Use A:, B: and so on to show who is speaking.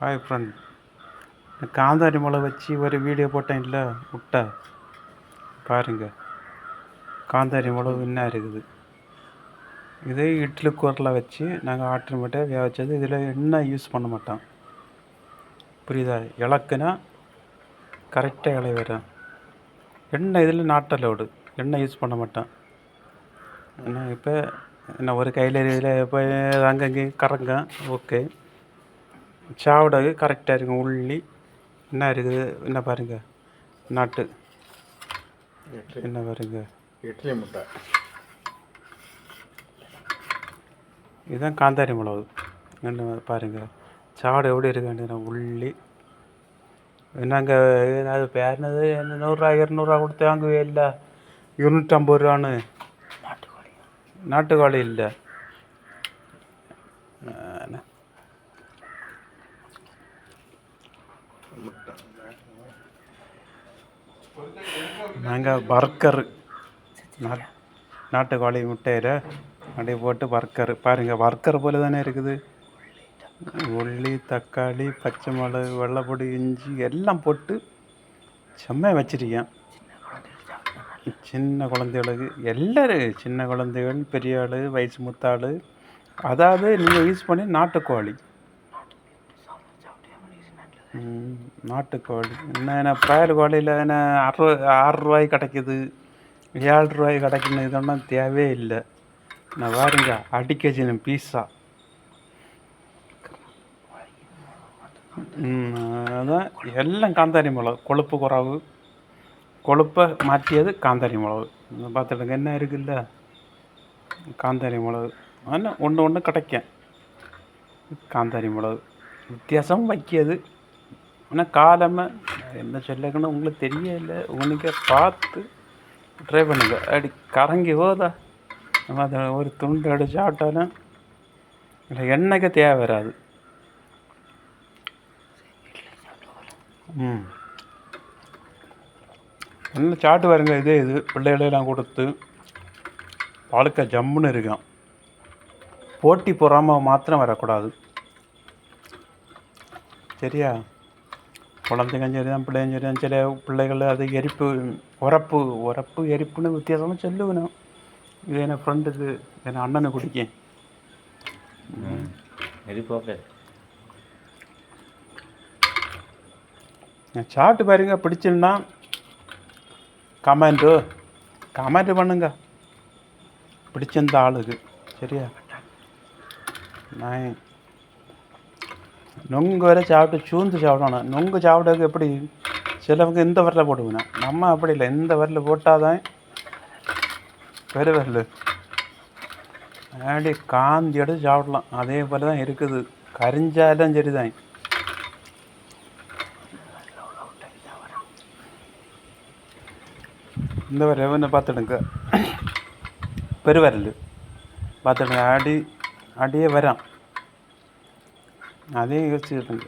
A: Hi friend, Gandhari மிளகு வச்சு ஒரு வீடியோ போட்டேன்ல முட்டை பாருங்கள். காந்தாரி மிளகு என்ன இருக்குது. இதே இட்லி குக்கரில் வச்சு நாங்கள் ஆட்டு முட்டை வேக வச்சது. இதில் எண்ணெய் யூஸ் பண்ண மாட்டோம், புரியுதா? இலக்குனா கரெக்டாக இலை வரும். எண்ணெய் இதில் நாட்டலோடு எண்ணெய் யூஸ் பண்ண மாட்டோம். ஏன்னா இப்போ என்ன ஒரு கையில் இதில் இப்போ அங்கங்கே கறங்க ஓகே. சாவடகு கரெக்டாக இருக்கும். உள்ளி என்ன இருக்குது என்ன பாருங்கள், நாட்டு என்ன பாருங்க,
B: இட்லி முட்டை.
A: இதுதான் காந்தாரி மிளகு. என்ன பாருங்கள், சாவடை எப்படி இருக்கு. உள்ளி என்னங்க அது பேர்னது 100 200 கொடுத்து வாங்குவே இல்லை, 250 ரூபான்னு. நாட்டுக்கோழி இல்லை. நாங்கள் பர்கரு நாட்டுக்கோழி முட்டையில் அப்படியே போட்டு பர்கரு பாருங்கள். பர்கர் போல் தானே இருக்குது. உள்ளி, தக்காளி, பச்சை மிளகு, வெள்ளைப்பொடி, இஞ்சி எல்லாம் போட்டு செம்மையாக வச்சிருக்கேன். சின்ன குழந்தைகளுக்கு எல்லோரும், சின்ன குழந்தைகள், பெரிய ஆள், வயசு மூத்தாள், அதாவது நீங்கள் யூஸ் பண்ணி நாட்டுக்கோழி. நாட்டுக்கோழி என்ன பிராயல் கோழியில் என்ன 6 ரூபாய்க்கு கிடைக்கிது, 7 ரூபாய்க்கு கிடைக்கணும். இதெல்லாம் தேவையே இல்லை. நான் பாருங்க அடிக்கச்சின பீஸா. அதான் எல்லாம் காந்தாரி மிளகு. கொழுப்பு குறவு, கொழுப்பை மாற்றியது காந்தாரி மிளகு. பார்த்துடுங்க என்ன இருக்குல்ல, காந்தாரி மிளகு. ஆனால் ஒன்று கிடைக்கும் காந்தாரி மிளகு. வித்தியாசம் வைக்கிது. ஆனால் காலமாக என்ன சொல்லக்கணும் உங்களுக்கு தெரியல. உங்களுக்கே பார்த்து ட்ரை பண்ணுங்க. அப்படி கறங்கி போதா நம்ம அதை ஒரு துண்டு அடித்து சாப்பிட்டாலும் இல்லை, எண்ணெய்க்கு தேவை வராது. நல்லா சாப்பிட்டு பாருங்க. இது பிள்ளைகளெல்லாம் கொடுத்து வாழ்க்கை ஜம்முன்னு இருக்கும். போட்டி பொறாமல் மாத்திரம் வரக்கூடாது, சரியா? குழந்தைங்க சரி தான், பிள்ளைங்க சரி தான். சில பிள்ளைகள் அது உரப்பு எரிப்புன்னு வித்தியாசமாக சொல்லுவேணும். இது என் ஃப்ரெண்டுக்கு, என் அண்ணனை குடிக்கேன்
B: எரிப்போக்க.
A: சாப்பிட்டு பாருங்க. பிடிச்சிருந்தா கமெண்ட் பண்ணுங்க, பிடிச்சிருந்த ஆளுக்கு, சரியா? நான் நொங்கு வரை சாப்பிட்டு சூழ்ந்து சாப்பிடணும். நொங்கு சாப்பிட்றதுக்கு எப்படி சிலவங்க இந்த வரல போடுவேன், நம்ம அப்படி இல்லை. இந்த வரல போட்டால் தான் பெருவரல் அப்படி காந்தி எடுத்து சாப்பிடலாம். அதே போல் தான் இருக்குது. கரிஞ்சாலும் சரி தான். இந்த வரல பார்த்துடுங்க, பெருவரல் பார்த்துடுங்க. அடியே வரான். அதே யோசிச்சுக்கிட்டுங்க.